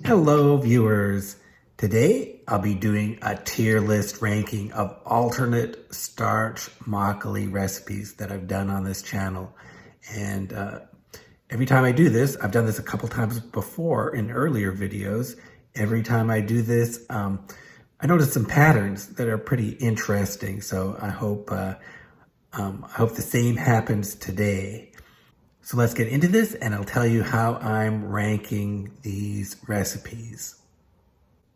Hello viewers. Today I'll be doing a tier list ranking of alternate starch makgeolli recipes that I've done on this channel. And every time I do this, I've done this a couple times before in earlier videos. Every time I do this, I notice some patterns that are pretty interesting. So I hope the same happens today. So let's get into this and I'll tell you how I'm ranking these recipes.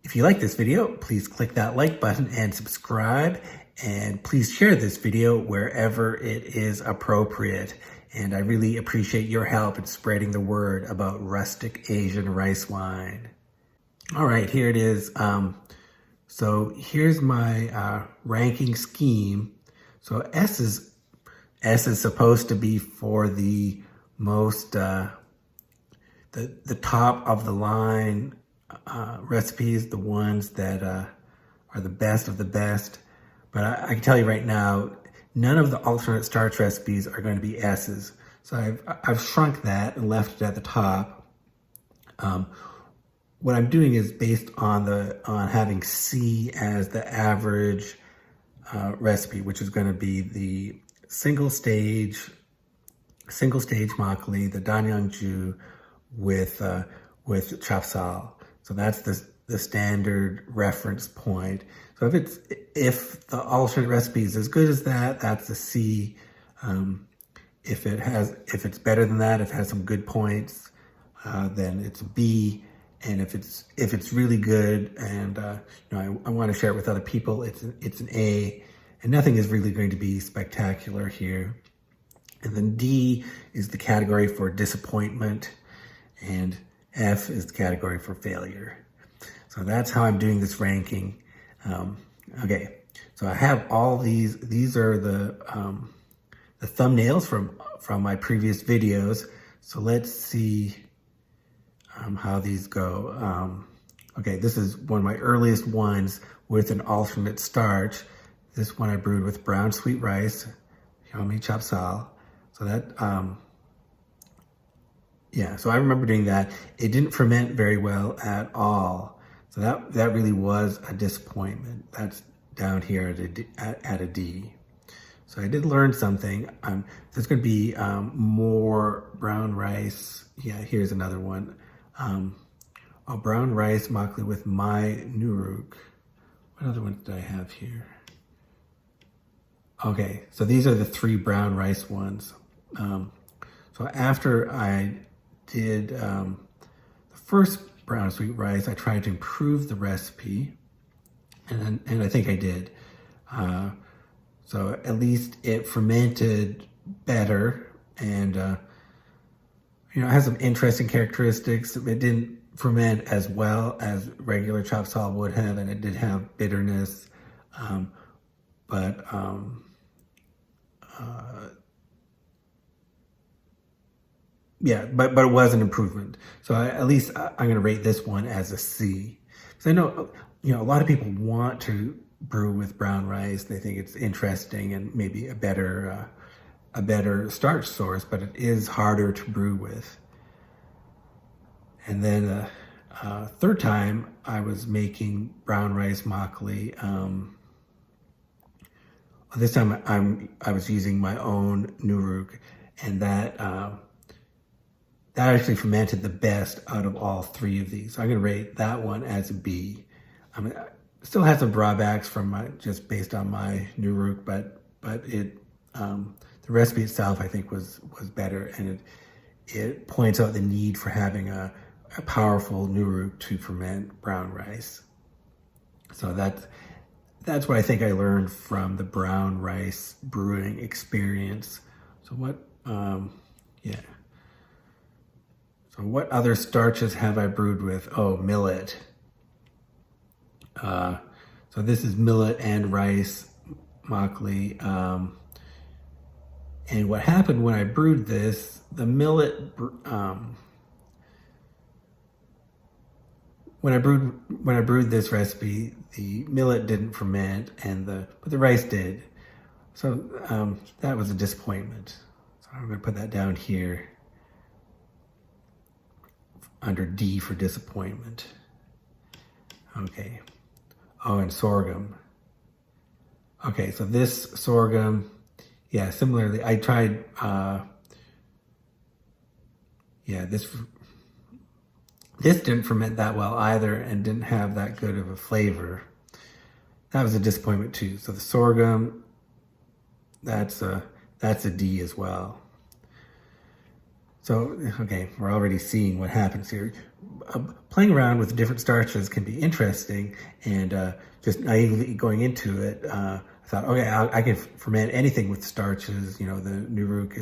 If you like this video, please click that like button and subscribe, and please share this video wherever it is appropriate. And I really appreciate your help in spreading the word about rustic Asian rice wine. All right, here it is. So here's my ranking scheme. So S is supposed to be for the most the top of the line recipes, the ones that are the best of the best. But I can tell you right now, none of the alternate starch recipes are going to be S's. So I've shrunk that and left it at the top. What I'm doing is based on having C as the average recipe, which is going to be the single stage makgeolli, the danyeongju with chapsal. So that's the standard reference point. So if the alternate recipe is as good as that, that's a C. If it's better than that, if it has some good points, then it's a B. And if it's really good and I want to share it with other people, it's an A. And nothing is really going to be spectacular here. And then D is the category for disappointment, and F is the category for failure. So that's how I'm doing this ranking. Okay, so I have all these. These are the thumbnails from my previous videos. So let's see how these go. Okay, this is one of my earliest ones with an alternate starch. This one I brewed with brown sweet rice, yummy chapsal. So that, yeah, so I remember doing that. It didn't ferment very well at all. So that really was a disappointment. That's down here at a D. So I did learn something. There's going to be more brown rice. Yeah, here's another one. A brown rice makgeolli with my nuruk. What other ones did I have here? Okay, so these are the 3 brown rice ones. So after I did the first brown sweet rice, I tried to improve the recipe, and I think I did. So at least it fermented better, and it has some interesting characteristics. It didn't ferment as well as regular chapsal would have, and it did have bitterness, but it was an improvement. So at least I'm going to rate this one as a C. So I know, a lot of people want to brew with brown rice. They think it's interesting and maybe a better starch source, but it is harder to brew with. And then third time I was making brown rice makgeolli. This time I was using my own nuruk, and that actually fermented the best out of all 3 of these. So I'm going to rate that one as a B. I mean, it still has some drawbacks from just based on my nuruk, but it the recipe itself I think was better, and it points out the need for having a powerful nuruk to ferment brown rice. So that's what I think I learned from the brown rice brewing experience. So So what other starches have I brewed with? Oh, millet. So this is millet and rice makgeolli. And what happened when I brewed this, the millet, when I brewed this recipe, the millet didn't ferment, but the rice did. So that was a disappointment. So I'm going to put that down here under D for disappointment. Okay. Oh, and sorghum. Okay, so this sorghum, yeah, similarly, I tried, yeah, this didn't ferment that well either and didn't have that good of a flavor. That was a disappointment too. So the sorghum, that's a D as well. So, okay, we're already seeing what happens here. Playing around with different starches can be interesting, and just naively going into it, I thought, okay, I can ferment anything with starches. You know, the Nuruk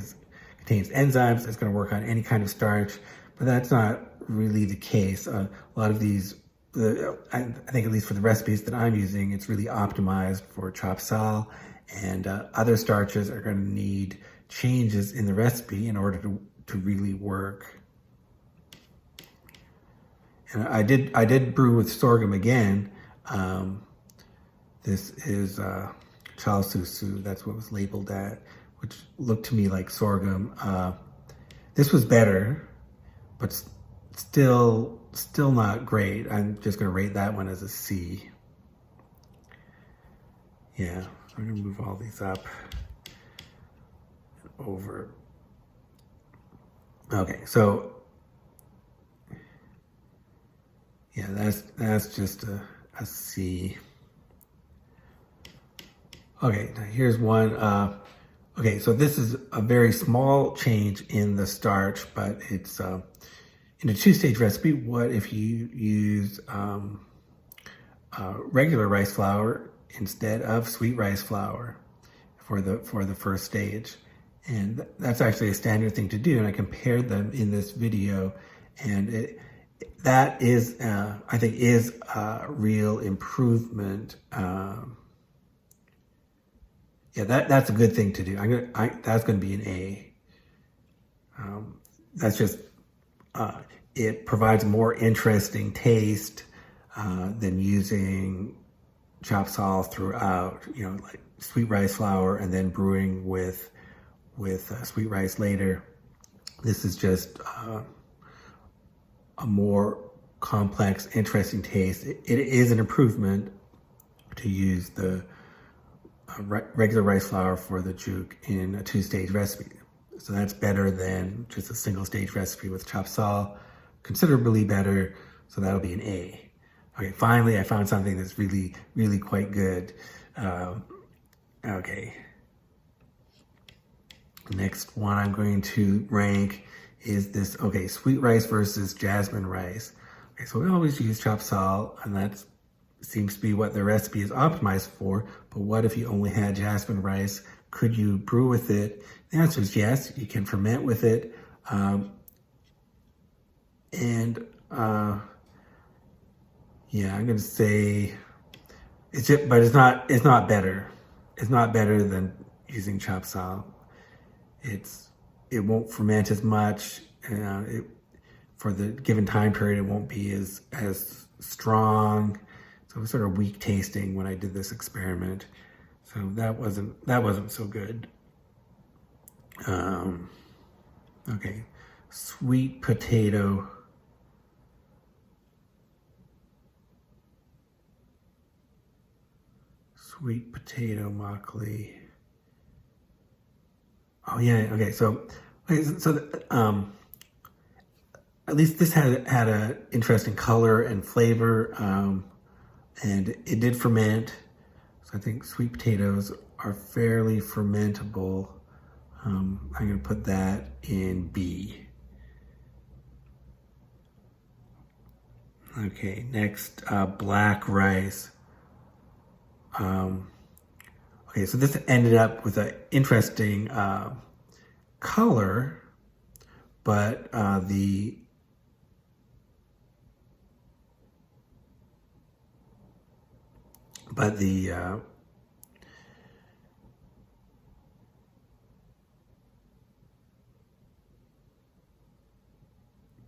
contains enzymes. It's going to work on any kind of starch, but that's not really the case. A lot of these, I think at least for the recipes that I'm using, it's really optimized for chop sal, and other starches are going to need changes in the recipe in order to really work. And I did brew with sorghum again. This is chal susu. That's what was labeled at, which looked to me like sorghum. This was better, but still not great. I'm just gonna rate that one as a C. Yeah, I'm gonna move all these up and over. Okay, so yeah, that's just a C. Okay, now here's one. Okay, so this is a very small change in the starch, but it's in a two-stage recipe. What if you use regular rice flour instead of sweet rice flour for the first stage? And that's actually a standard thing to do. And I compared them in this video, and that is, I think, is a real improvement. Yeah, that's a good thing to do. That's going to be an A. That's just, it provides a more interesting taste than using chop sal throughout. You know, like sweet rice flour and then brewing with sweet rice later. This is just a more complex, interesting taste. It is an improvement to use the regular rice flour for the juk in a two-stage recipe. So that's better than just a single-stage recipe with chop sal, considerably better, so that'll be an A. Okay, finally I found something that's really, really quite good. Okay. The next one I'm going to rank is this, okay, sweet rice versus jasmine rice. Okay, so we always use chop sal, and that seems to be what the recipe is optimized for, but what if you only had jasmine rice? Could you brew with it? The answer is yes, you can ferment with it. Yeah, I'm gonna say it's just, but it's not better. It's not better than using chop sal. It won't ferment as much. For the given time period, it won't be as strong. So it was sort of weak tasting when I did this experiment. So that wasn't so good. Okay, sweet potato. Sweet potato makgeolli. Oh yeah, okay. So at least this had an interesting color and flavor, and it did ferment. So I think sweet potatoes are fairly fermentable. I'm going to put that in B. Okay, next, black rice. Okay, so this ended up with an interesting color, but the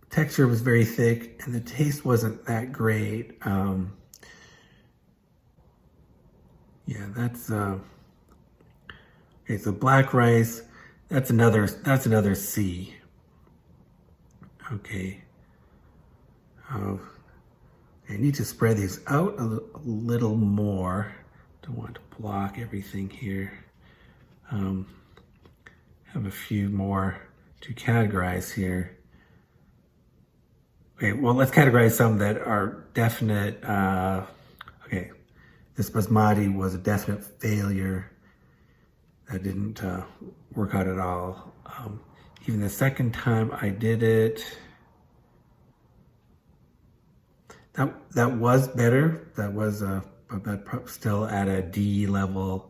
texture was very thick and the taste wasn't that great. Yeah, that's okay. So black rice, that's another C. Okay. Oh, I need to spread these out a little more. Don't want to block everything here. Have a few more to categorize here. Okay, well, let's categorize some that are definite. Okay, this basmati was a definite failure. That didn't work out at all. Even the second time I did it, that was better. That was but still at a D level.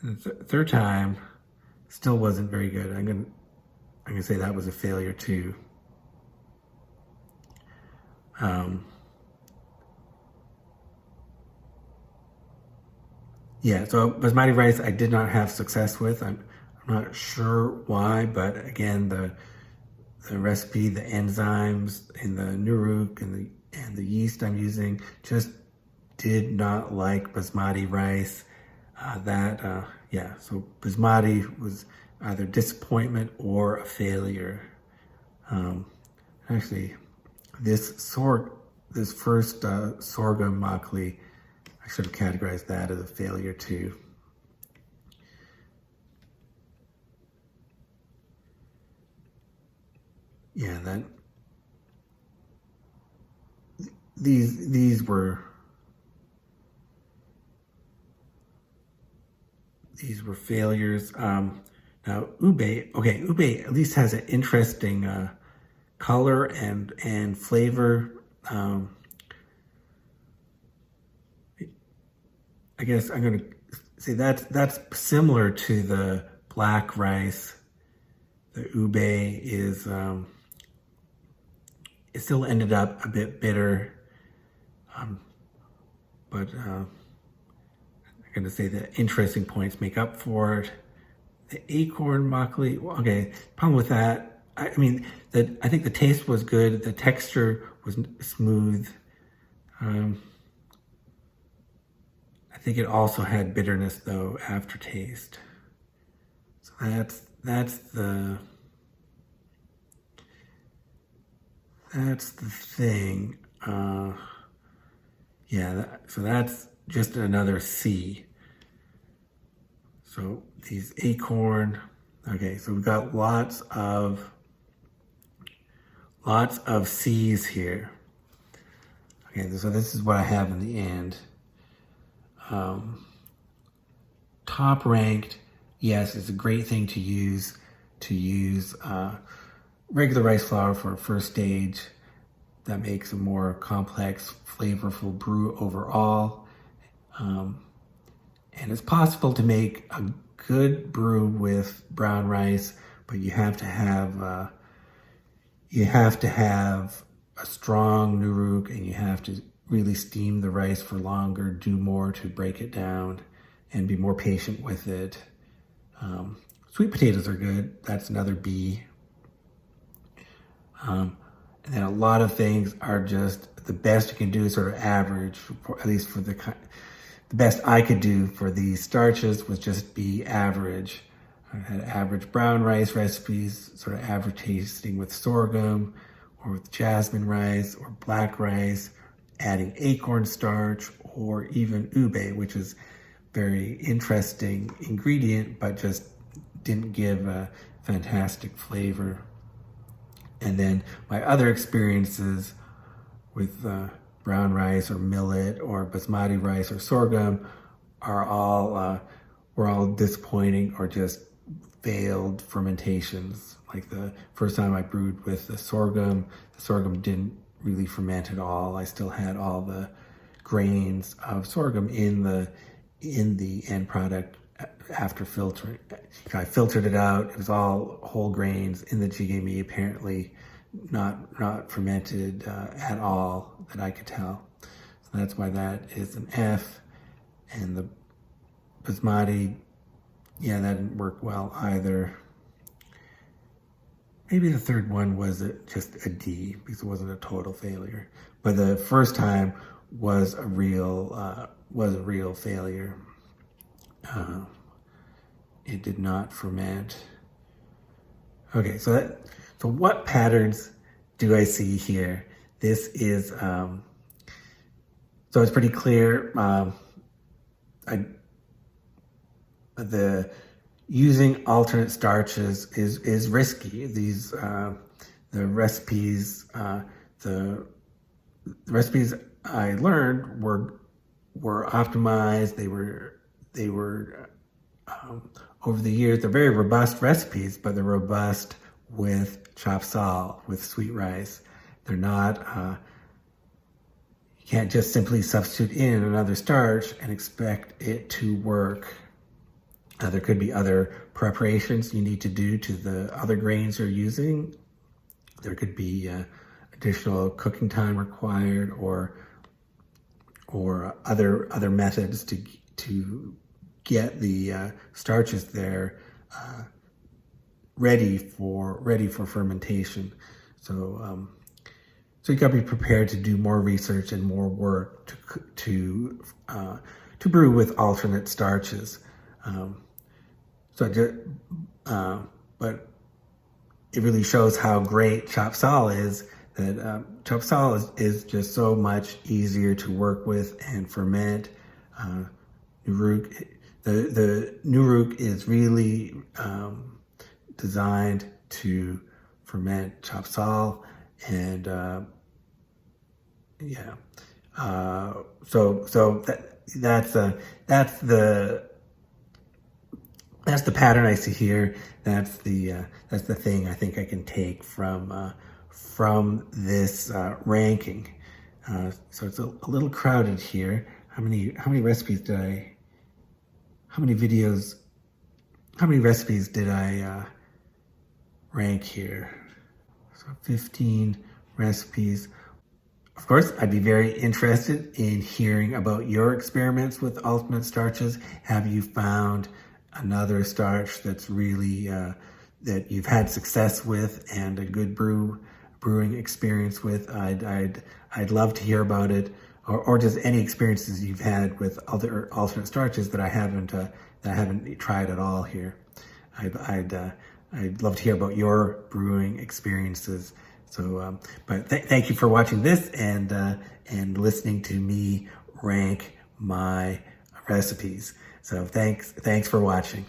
And the third time still wasn't very good. I'm gonna say that was a failure too. Yeah, so basmati rice I did not have success with. I'm not sure why, but again, the recipe, the enzymes in the nuruk and the yeast I'm using just did not like basmati rice. Yeah, so basmati was either disappointment or a failure. Actually, this first sorghum makgeolli, I should have categorized that as a failure too. Yeah, these were failures. Now ube at least has an interesting color and flavor. I guess I'm gonna say that's similar to the black rice. The ube is it still ended up a bit bitter, but I'm gonna say the interesting points make up for it. The Acorn Makgeolli, okay, problem with that, I mean, I think the taste was good, the texture was smooth. I think it also had bitterness though, aftertaste. So that's the thing. Yeah, so that's just another C. So these acorn, okay, so we've got lots of C's here. Okay, so this is what I have in the end. Top ranked, yes, it's a great thing to use regular rice flour for a first stage. That makes a more complex, flavorful brew overall. And it's possible to make a good brew with brown rice, but you have to have a strong nuruk, and you have to really steam the rice for longer, do more to break it down, and be more patient with it. Sweet potatoes are good. That's another B. And then a lot of things are just the best you can do, sort of average, at least for the best I could do for these starches was just be average. I had average brown rice recipes, sort of average tasting with sorghum or with jasmine rice or black rice, adding acorn starch or even ube, which is very interesting ingredient, but just didn't give a fantastic flavor. And then my other experiences with brown rice or millet or basmati rice or sorghum are all were all disappointing or just failed fermentations. Like the first time I brewed with the sorghum didn't really ferment at all. I still had all the grains of sorghum in the end product after filtering. I filtered it out. It was all whole grains in the jjigae, apparently not fermented at all that I could tell. So that's why that is an F. And the basmati, yeah, that didn't work well either. Maybe the third one was just a D because it wasn't a total failure. But the first time was a real failure. It did not ferment. Okay, so what patterns do I see here? This is So it's pretty clear. The using alternate starches is risky. These the recipes the recipes I learned were optimized. They were over the years. They're very robust recipes, but they're robust with chopped sal, with sweet rice. They're not. You can't just simply substitute in another starch and expect it to work. There could be other preparations you need to do to the other grains you're using. There could be additional cooking time required, or other methods to get the starches there ready for fermentation. So you got to be prepared to do more research and more work to brew with alternate starches. But it really shows how great chopped sal is. That chopped sal is just so much easier to work with and ferment. The Nuruk is really designed to ferment chopped sal, and that's the pattern I see here. That's the thing I think I can take from this ranking. So it's a little crowded here. How many recipes did I? How many recipes did I rank here? So 15 recipes. Of course, I'd be very interested in hearing about your experiments with alternate starches. Have you found another starch that's really that you've had success with and a good brewing experience with? I'd love to hear about it, or just any experiences you've had with other alternate starches that I haven't tried at all here. I'd love to hear about your brewing experiences. So, but thank you for watching this and listening to me rank my recipes. So thanks for watching.